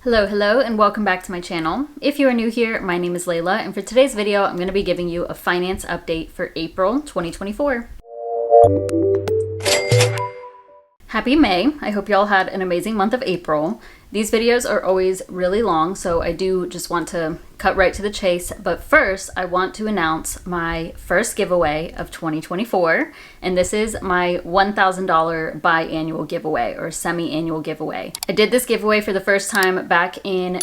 Hello, and welcome back to my channel. If you are new here, my name is Layla, and for today's video, I'm going to be giving you a finance update for April 2024. Happy May! I hope y'all had an amazing month of April. These videos are always really long, so I do just want to cut right to the chase. But first, I want to announce my first giveaway of 2024, and this is my $1,000 biannual giveaway or semi-annual giveaway. I did this giveaway for the first time back in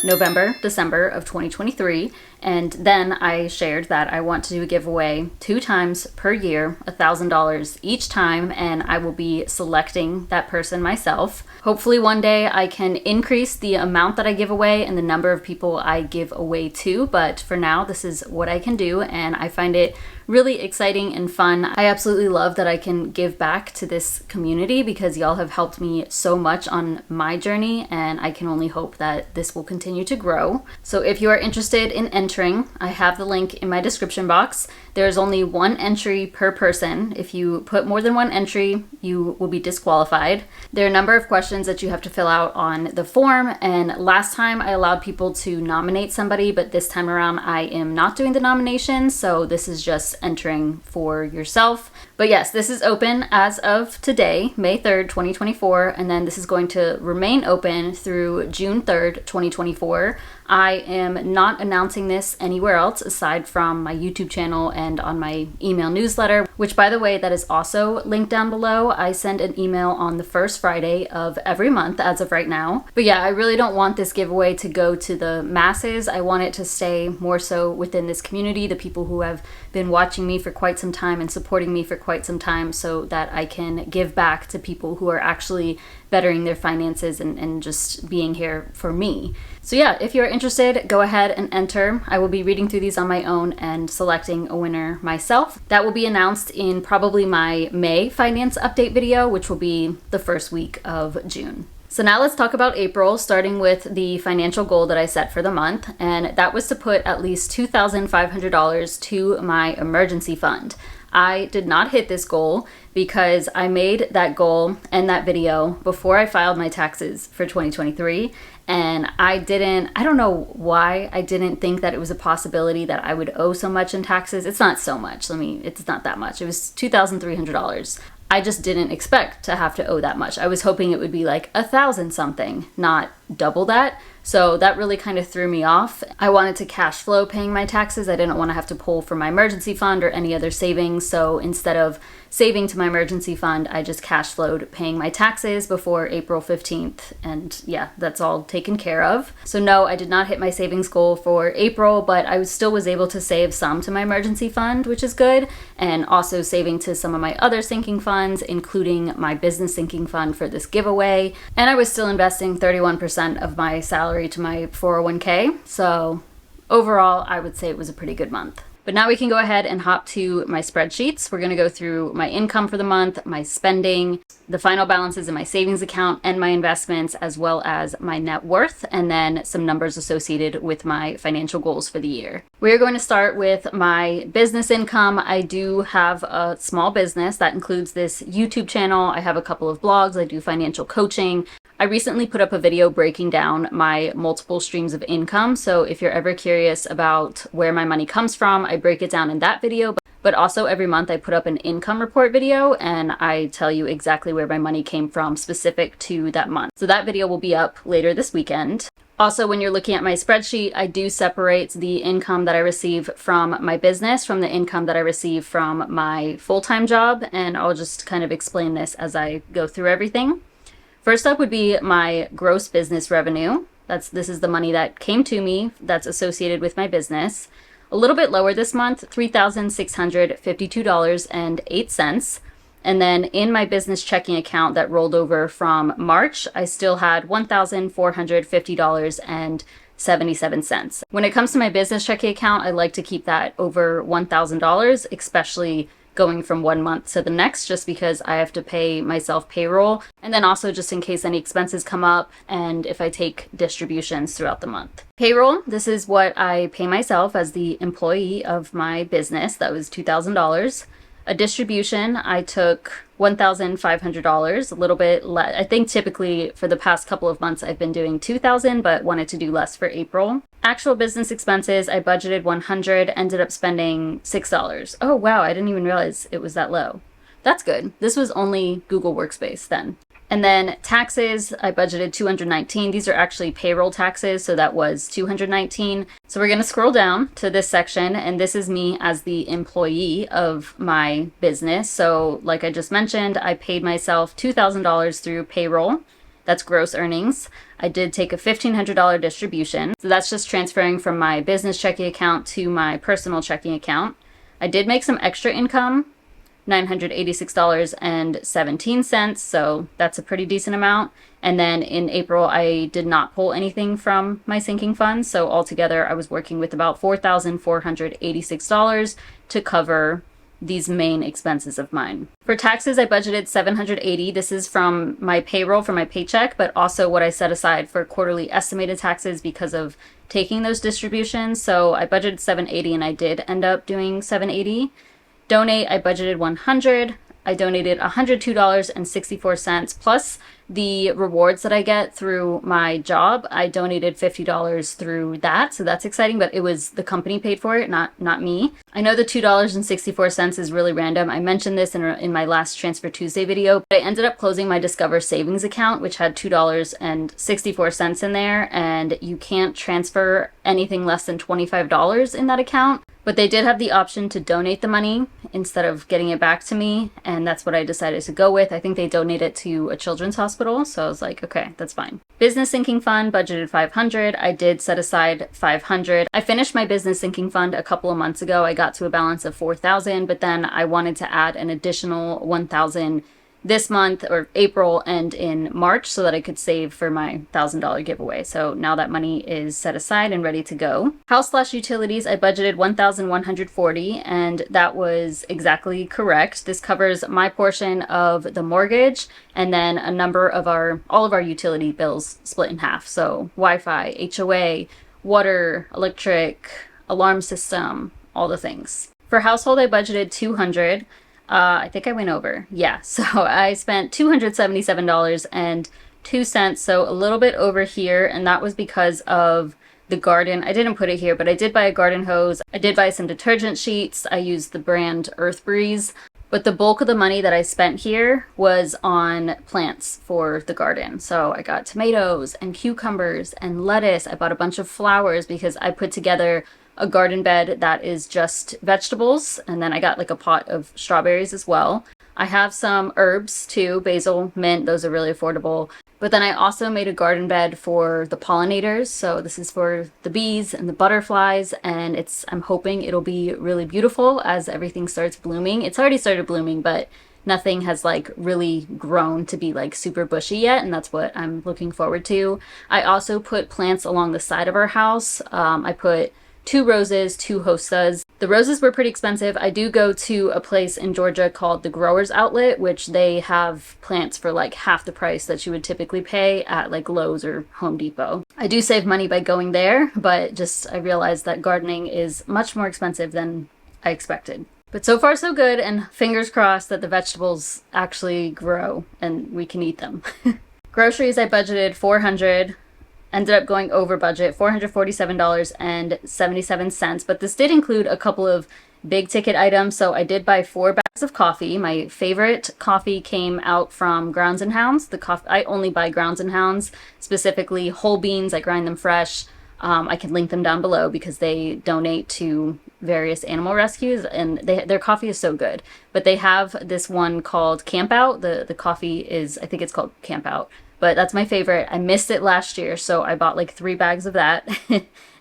December of 2023, and then I shared that I want to do a giveaway 2 times per year, $1,000 each time, and I will be selecting that person myself. Hopefully one day I can increase the amount that I give away and the number of people I give away to, but for now this is what I can do, and I find it really exciting and fun. I absolutely love that I can give back to this community because y'all have helped me so much on my journey, and I can only hope that this will continue to grow. So if you are interested in entering, I have the link in my description box. There's only 1 entry per person. If you put more than 1 entry, you will be disqualified. There are a number of questions that you have to fill out on the form, and last time I allowed people to nominate somebody, but this time around I am not doing the nominations, so this is just entering for yourself. But yes, this is open as of today, May 3rd, 2024, and then this is going to remain open through June 3rd, 2024. I am not announcing this anywhere else aside from my YouTube channel and on my email newsletter, which, by the way, that is also linked down below. I send an email on the first Friday of every month as of right now. But yeah, I really don't want this giveaway to go to the masses. I want it to stay more so within this community, the people who have been watching me for quite some time and supporting me for quite some time, so that I can give back to people who are actually bettering their finances and just being here for me. So yeah, if you're interested, go ahead and enter. I will be reading through these on my own and selecting a winner myself. That will be announced in probably my May finance update video, which will be the first week of June. So now let's talk about April, starting with the financial goal that I set for the month, and that was to put at least $2,500 to my emergency fund. I did not hit this goal because I made that goal and that video before I filed my taxes for 2023, and I don't know why I didn't think that it was a possibility that I would owe so much in taxes. It's not so much. It's not that much. It was $2,300. I just didn't expect to have to owe that much. I was hoping it would be like 1,000 something, not double that. So that really kind of threw me off. I wanted to cash flow paying my taxes. I didn't want to have to pull from my emergency fund or any other savings. So instead of saving to my emergency fund, I just cash flowed paying my taxes before April 15th. And yeah, that's all taken care of. So no, I did not hit my savings goal for April, but I still was able to save some to my emergency fund, which is good. And also saving to some of my other sinking funds, including my business sinking fund for this giveaway. And I was still investing 31% of my salary to my 401k. So overall, I would say it was a pretty good month. But now we can go ahead and hop to my spreadsheets. We're going to go through my income for the month, my spending, the final balances in my savings account and my investments, as well as my net worth, and then some numbers associated with my financial goals for the year. We're going to start with my business income. I do have a small business that includes this YouTube channel. I have a couple of blogs. I do financial coaching. I recently put up a video breaking down my multiple streams of income, so if you're ever curious about where my money comes from, I break it down in that video, but also every month I put up an income report video and I tell you exactly where my money came from specific to that month. So that video will be up later this weekend. Also, when you're looking at my spreadsheet, I do separate the income that I receive from my business from the income that I receive from my full-time job, and I'll just kind of explain this as I go through everything. First up would be my gross business revenue. This is the money that came to me that's associated with my business. A little bit lower this month, $3,652.08. And then in my business checking account that rolled over from March, I still had $1,450.77. When it comes to my business checking account, I like to keep that over $1,000, especially going from one month to the next, just because I have to pay myself payroll, and then also just in case any expenses come up and if I take distributions throughout the month. Payroll, this is what I pay myself as the employee of my business. That was $2,000. A distribution, I took $1,500, a little bit less. I think typically for the past couple of months I've been doing $2,000, but wanted to do less for April. Actual business expenses, I budgeted $100, ended up spending $6. Oh wow, I didn't even realize it was that low. That's good. This was only Google Workspace then. And then taxes, I budgeted $219. These are actually payroll taxes, so that was $219. So we're going to scroll down to this section, and this is me as the employee of my business. So like I just mentioned, I paid myself $2,000 through payroll. That's gross earnings. I did take a $1,500 distribution. So that's just transferring from my business checking account to my personal checking account. I did make some extra income, $986.17, so that's a pretty decent amount. And then in April, I did not pull anything from my sinking fund, so altogether I was working with about $4,486 to cover these main expenses of mine. For taxes, I budgeted $780. This is from my payroll for my paycheck, but also what I set aside for quarterly estimated taxes because of taking those distributions. So I budgeted $780 and I did end up doing $780. Donate, I budgeted $100. I donated $102.64 plus the rewards that I get through my job. I donated $50 through that, so that's exciting, but it was the company paid for it, not me. I know the $2.64 is really random. I mentioned this in my last Transfer Tuesday video, but I ended up closing my Discover savings account, which had $2.64 in there, and you can't transfer anything less than $25 in that account. But they did have the option to donate the money instead of getting it back to me, and that's what I decided to go with. I think they donate it to a children's hospital, so I was like, okay, that's fine. Business sinking fund, budgeted $500. I did set aside $500. I finished my business sinking fund a couple of months ago. I got to a balance of $4,000, but then I wanted to add an additional $1,000 this month or April and in March so that I could save for my $1,000 giveaway. So now that money is set aside and ready to go. House/utilities, I budgeted $1,140 and that was exactly correct. This covers my portion of the mortgage and then a number of all of our utility bills split in half. So Wi-Fi, HOA, water, electric, alarm system, all the things. For household, I budgeted $200. I think I went over. Yeah, so I spent $277.02, so a little bit over here, and that was because of the garden. I didn't put it here, but I did buy a garden hose. I did buy some detergent sheets. I used the brand Earth Breeze, but the bulk of the money that I spent here was on plants for the garden. So I got tomatoes and cucumbers and lettuce. I bought a bunch of flowers because I put together a garden bed that is just vegetables, and then I got like a pot of strawberries as well. I have some herbs too, basil, mint, those are really affordable. But then I also made a garden bed for the pollinators, so this is for the bees and the butterflies, and I'm hoping it'll be really beautiful as everything starts blooming. It's already started blooming, but nothing has like really grown to be like super bushy yet, and that's what I'm looking forward to. I also put plants along the side of our house. I put 2 roses, 2 hostas. The roses were pretty expensive. I do go to a place in Georgia called the Growers Outlet, which they have plants for like half the price that you would typically pay at like Lowe's or Home Depot. I do save money by going there, but I realized that gardening is much more expensive than I expected. But so far so good, and fingers crossed that the vegetables actually grow and we can eat them. Groceries, I budgeted $400. Ended up going over budget, $447.77, but this did include a couple of big ticket items. So I did buy 4 bags of coffee. My favorite coffee came out from Grounds and Hounds. I only buy Grounds and Hounds, specifically whole beans. I grind them fresh. I can link them down below because they donate to various animal rescues, and their coffee is so good. But they have this one called Camp Out. The coffee is, I think it's called Camp Out. But that's my favorite. I missed it last year, so I bought like 3 bags of that.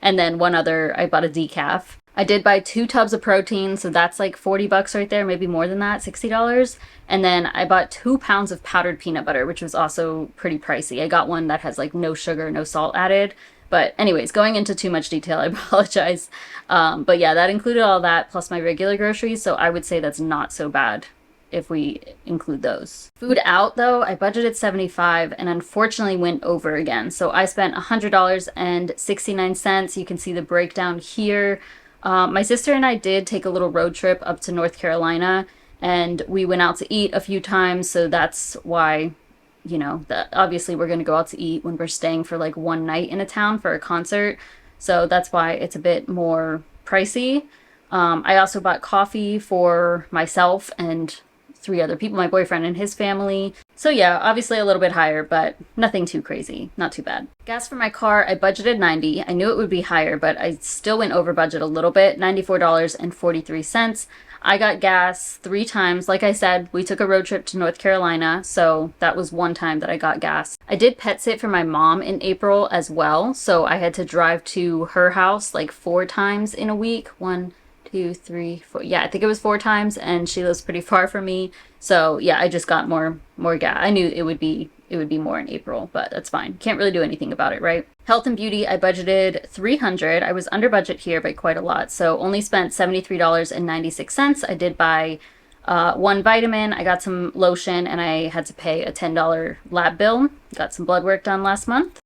And then one other, I bought a decaf. I did buy 2 tubs of protein, so that's like $40 right there, maybe more than that, $60. And then I bought 2 pounds of powdered peanut butter, which was also pretty pricey. I got one that has like no sugar, no salt added. But anyways, going into too much detail, I apologize. But yeah, that included all that plus my regular groceries, so I would say that's not so bad if we include those. Food out though, I budgeted $75 and unfortunately went over again. So I spent $100.69. You can see the breakdown here. My sister and I did take a little road trip up to North Carolina, and we went out to eat a few times, so that's why, you know, that obviously we're going to go out to eat when we're staying for like one night in a town for a concert. So that's why it's a bit more pricey. I also bought coffee for myself and three other people, my boyfriend and his family. So yeah, obviously a little bit higher, but nothing too crazy. Not too bad. Gas for my car, I budgeted 90. I knew it would be higher, but I still went over budget a little bit, $94.43. I got gas 3 times. Like I said, we took a road trip to North Carolina, so that was one time that I got gas. I did pet sit for my mom in April as well, so I had to drive to her house like 4 times in a week. 1, 2, 3, 4. Yeah, I think it was 4 times, and she lives pretty far from me. So yeah, I just got more gas. I knew it would be more in April, but that's fine. Can't really do anything about it, right? Health and beauty, I budgeted $300. I was under budget here by quite a lot, so only spent $73.96. I did buy 1 vitamin, I got some lotion, and I had to pay a $10 lab bill. Got some blood work done last month.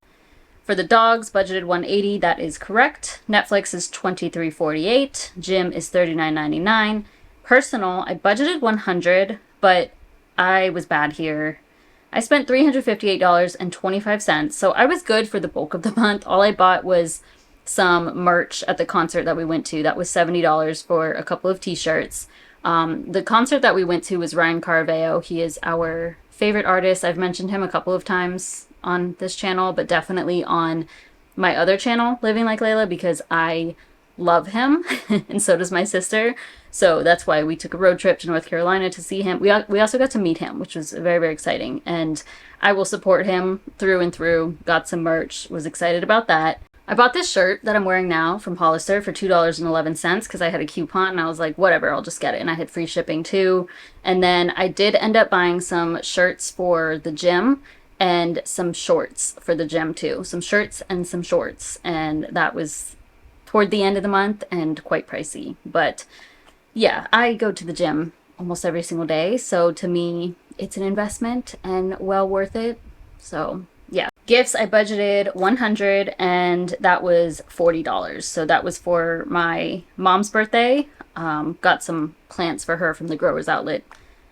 For the dogs, budgeted $180. That is correct. Netflix is $23.48. Gym is $39.99. Personal, I budgeted $100, but I was bad here. I spent $358.25, so I was good for the bulk of the month. All I bought was some merch at the concert that we went to. That was $70 for a couple of t-shirts. The concert that we went to was Ryan Caraveo. He is our favorite artist. I've mentioned him a couple of times on this channel, but definitely on my other channel, Living Like Layla, because I love him and so does my sister. So that's why we took a road trip to North Carolina to see him. We also got to meet him, which was very, very exciting. And I will support him through and through. Got some merch, was excited about that. I bought this shirt that I'm wearing now from Hollister for $2.11 because I had a coupon and I was like, whatever, I'll just get it. And I had free shipping too. And then I did end up buying some shirts for the gym and some shorts for the gym too. Some shirts and some shorts. And that was toward the end of the month and quite pricey. But yeah, I go to the gym almost every single day. So to me, it's an investment and well worth it. So yeah. Gifts, I budgeted $100 and that was $40. So that was for my mom's birthday. Got some plants for her from the Growers Outlet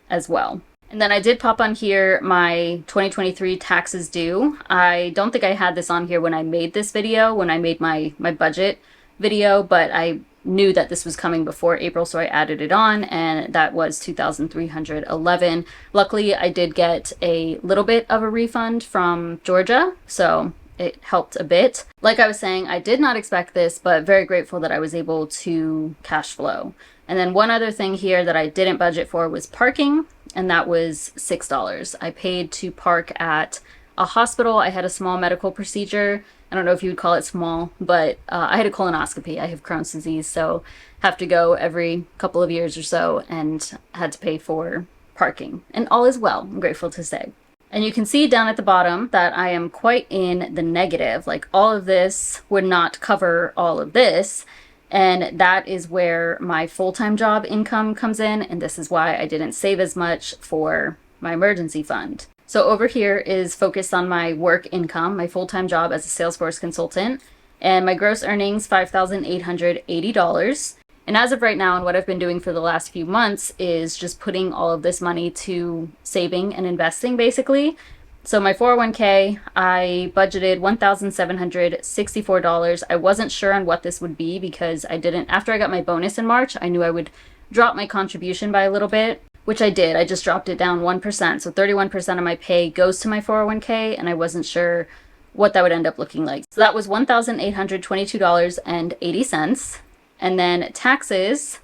as well. And then I did pop on here my 2023 taxes due. I don't think I had this on here when I made this video, when I made my budget video, but I knew that this was coming before April, so I added it on, and that was $2,311. Luckily, I did get a little bit of a refund from Georgia, so it helped a bit. Like I was saying, I did not expect this, but very grateful that I was able to cash flow. And then one other thing here that I didn't budget for was parking, and that was $6. I paid to park at a hospital. I had a small medical procedure. I don't know if you would call it small, but I had a colonoscopy. I have Crohn's disease, so have to go every couple of years or so and had to pay for parking. And all is well, I'm grateful to say. And you can see down at the bottom that I am quite in the negative. Like all of this would not cover all of this. And that is where my full-time job income comes in. And this is why I didn't save as much for my emergency fund. So over here is focused on my work income, my full-time job as a Salesforce consultant, and my gross earnings, $5,880. And as of right now, and what I've been doing for the last few months is just putting all of this money to saving and investing, basically. So my 401k, I budgeted $1,764. I wasn't sure on what this would be because after I got my bonus in March, I knew I would drop my contribution by a little bit, which I did. I just dropped it down 1%. So 31% of my pay goes to my 401k, and I wasn't sure what that would end up looking like. So that was $1,822.80. And then taxes,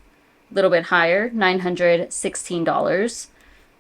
a little bit higher, $916.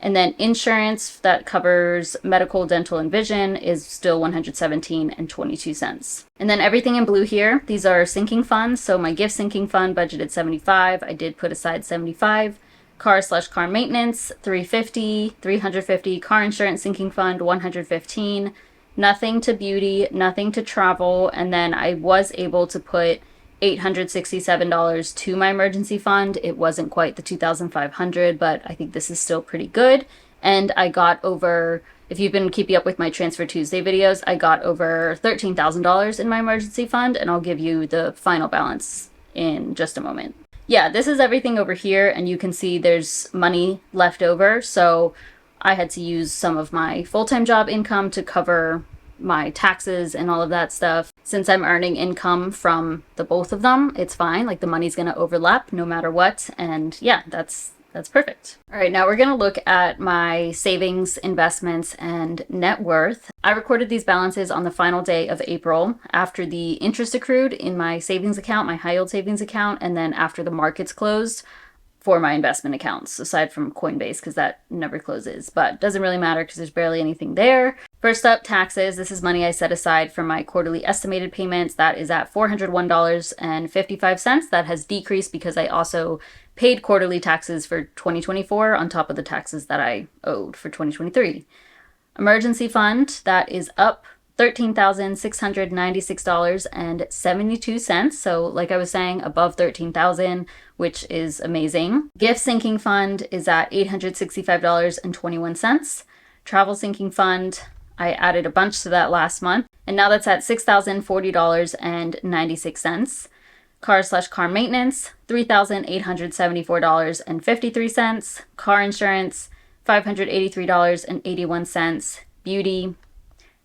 And then insurance that covers medical, dental, and vision is still $117.22. And then everything in blue here, these are sinking funds. So my gift sinking fund budgeted $75. I did put aside $75. Car/car maintenance, $350, $350, car insurance sinking fund, $115, nothing to beauty, nothing to travel, and then I was able to put $867 to my emergency fund. It wasn't quite the $2,500, but I think this is still pretty good. And I got over, if you've been keeping up with my Transfer Tuesday videos, I got over $13,000 in my emergency fund, and I'll give you the final balance in just a moment. Yeah, this is everything over here, and you can see there's money left over. So I had to use some of my full-time job income to cover my taxes and all of that stuff. Since I'm earning income from the both of them, it's fine. Like the money's going to overlap no matter what. And yeah, that's perfect. All right, now we're going to look at my savings, investments, and net worth. I recorded these balances on the final day of April after the interest accrued in my savings account, my high yield savings account, and then after the markets closed for my investment accounts, aside from Coinbase, because that never closes. But doesn't really matter because there's barely anything there. First up, taxes. This is money I set aside for my quarterly estimated payments. That is at $401.55. That has decreased because I also paid quarterly taxes for 2024 on top of the taxes that I owed for 2023. Emergency fund, that is up $13,696.72. So like I was saying, above 13,000, which is amazing. Gift sinking fund is at $865.21. Travel sinking fund, I added a bunch to that last month, and now that's at $6,040.96. Car/car maintenance, $3,874.53. Car insurance, $583.81. Beauty,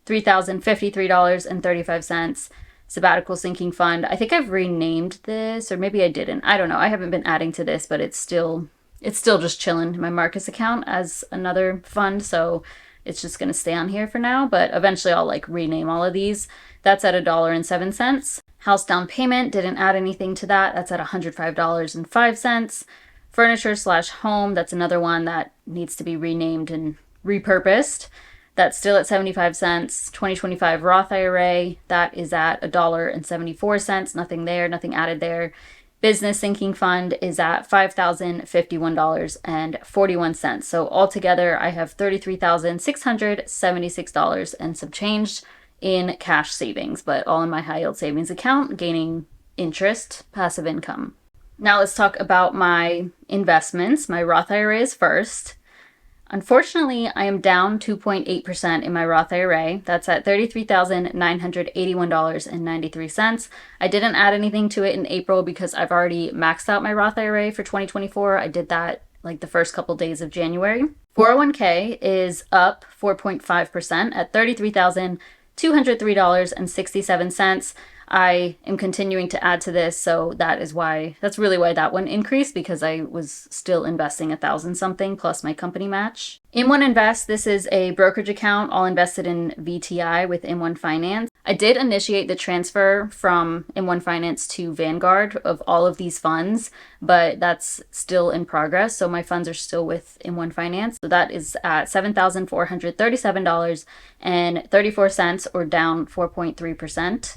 $3,053.35. Sabbatical sinking fund. I think I've renamed this, or maybe I didn't. I don't know. I haven't been adding to this, but it's still just chilling in my Marcus account as another fund, so it's just gonna stay on here for now. But eventually I'll like rename all of these. That's at $1.07. House down payment, didn't add anything to that. That's at $105.05. Furniture/home, that's another one that needs to be renamed and repurposed. That's still at 75 cents. 2025 Roth IRA, that is at $1.74. Nothing there, nothing added there. Business sinking fund is at $5,051.41. So altogether, I have $33,676 and some change in cash savings, but all in my high yield savings account, gaining interest, passive income. Now let's talk about my investments. My Roth IRA is first. Unfortunately, I am down 2.8% in my Roth IRA. That's at $33,981.93. I didn't add anything to it in April because I've already maxed out my Roth IRA for 2024. I did that like the first couple days of January. 401k is up 4.5% at $33,203.67. I am continuing to add to this, so that's really why that one increased, because I was still investing 1,000 something plus my company match. M1 Invest, this is a brokerage account all invested in VTI with M1 Finance. I did initiate the transfer from M1 Finance to Vanguard of all of these funds, but that's still in progress, so my funds are still with M1 Finance. So that is at $7,437.34, or down 4.3%.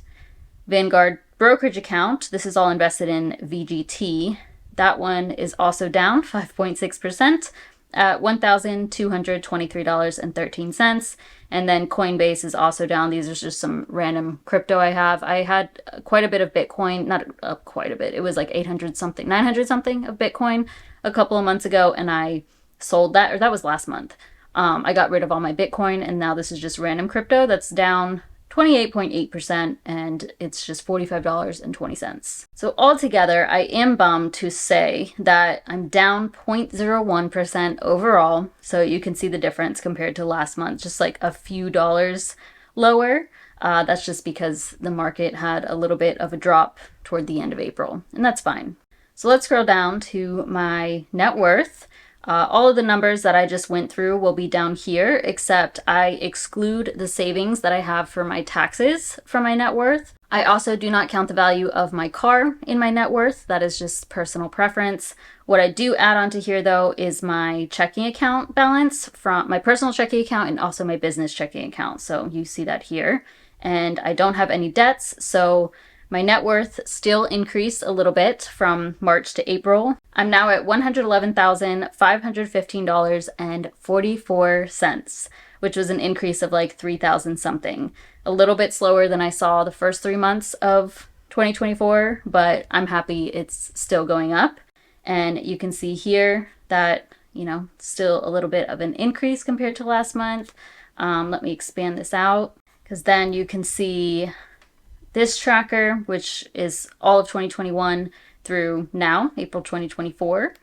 Vanguard brokerage account, this is all invested in VGT. That one is also down 5.6% at $1,223.13. And then Coinbase is also down. These are just some random crypto I have. I had quite a bit of Bitcoin, not quite a bit. It was like 800 something, 900 something of Bitcoin a couple of months ago, and I sold that, or that was last month. I got rid of all my Bitcoin, and now this is just random crypto that's down 28.8%, and it's just $45.20. So altogether, I am bummed to say that I'm down 0.01% overall. So you can see the difference compared to last month, just like a few dollars lower. That's just because the market had a little bit of a drop toward the end of April, and that's fine. So let's scroll down to my net worth. All of the numbers that I just went through will be down here, except I exclude the savings that I have for my taxes from my net worth. I also do not count the value of my car in my net worth. That is just personal preference. What I do add onto here, though, is my checking account balance from my personal checking account and also my business checking account. So you see that here. And I don't have any debts, so my net worth still increased a little bit from March to April. I'm now at $111,515.44, which was an increase of like 3,000 something. A little bit slower than I saw the first 3 months of 2024, but I'm happy it's still going up. And you can see here that, still a little bit of an increase compared to last month. Let me expand this out, because then you can see this tracker, which is all of 2021, through now, April 2024.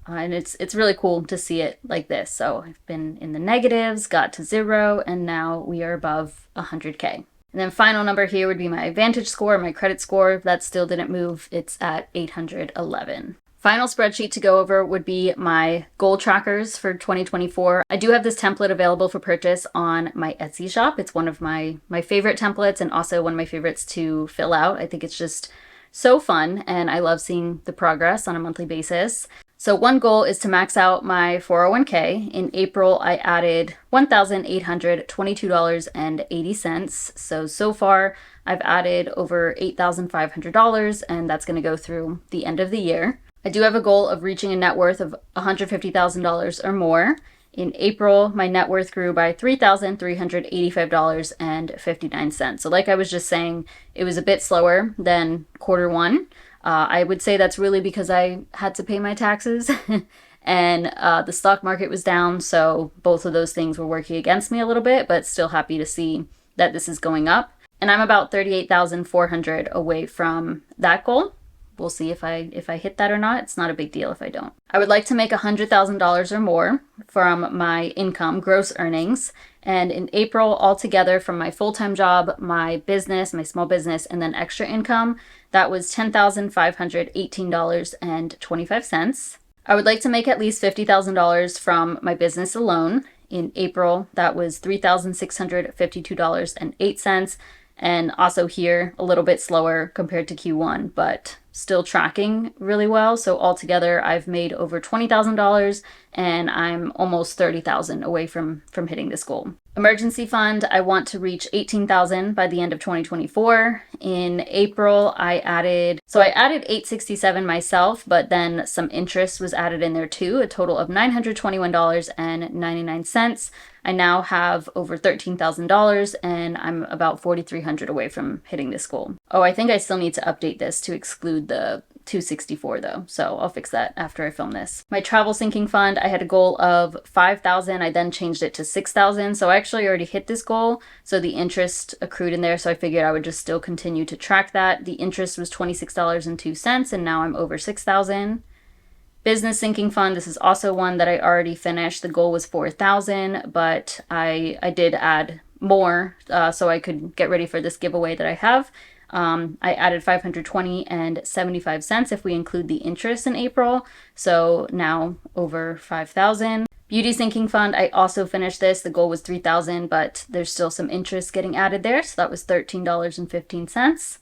And it's really cool to see it like this. So I've been in the negatives, got to 0, and now we are above 100K. And then final number here would be my Vantage score, my credit score. That still didn't move. It's at 811. Final spreadsheet to go over would be my goal trackers for 2024. I do have this template available for purchase on my Etsy shop. It's one of my favorite templates and also one of my favorites to fill out. I think it's just so fun and I love seeing the progress on a monthly basis. So one goal is to max out my 401k. In April, I added $1,822.80. So far, I've added over $8,500, and that's going to go through the end of the year. I do have a goal of reaching a net worth of $150,000 or more. In April, my net worth grew by $3,385.59. So like I was just saying, it was a bit slower than quarter one. I would say that's really because I had to pay my taxes and the stock market was down. So both of those things were working against me a little bit, but still happy to see that this is going up. And I'm about 38,400 away from that goal. We'll see if I hit that or not. It's not a big deal if I don't. I would like to make $100,000 or more from my income, gross earnings. And in April, altogether from my full-time job, my business, my small business, and then extra income, that was $10,518.25. I would like to make at least $50,000 from my business alone. In April, that was $3,652.08. And also here, a little bit slower compared to Q1, but still tracking really well. So altogether, I've made over $20,000 and I'm almost $30,000 away from hitting this goal. Emergency fund, I want to reach $18,000 by the end of 2024. In April, I added $867 myself, but then some interest was added in there too, a total of $921.99. I now have over $13,000 and I'm about $4,300 away from hitting this goal. Oh, I think I still need to update this to exclude the $264 though, so I'll fix that after I film this. My travel sinking fund, I had a goal of $5,000. I then changed it to $6,000. So I actually already hit this goal. So the interest accrued in there. So I figured I would just still continue to track that. The interest was $26.02 and now I'm over $6,000. Business sinking fund, this is also one that I already finished. The goal was $4,000, but I did add more so I could get ready for this giveaway that I have. I added $520.75 if we include the interest in April. So now over $5,000. Beauty sinking fund, I also finished this. The goal was $3,000, but there's still some interest getting added there. So that was $13.15.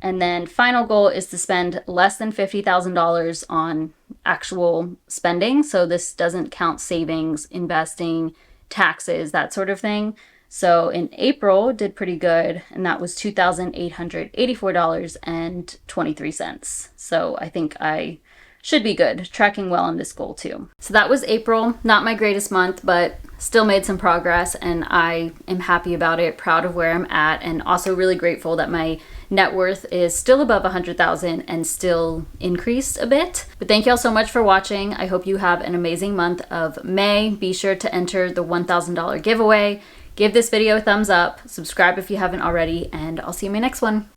And then final goal is to spend less than $50,000 on actual spending. So this doesn't count savings, investing, taxes, that sort of thing. So in April, did pretty good, and that was $2,884.23. So I think I should be good, tracking well on this goal too. So that was April, not my greatest month, but still made some progress, and I am happy about it, proud of where I'm at, and also really grateful that my net worth is still above 100,000 and still increased a bit. But thank you all so much for watching. I hope you have an amazing month of May. Be sure to enter the $1,000 giveaway. Give this video a thumbs up, subscribe if you haven't already, and I'll see you in my next one.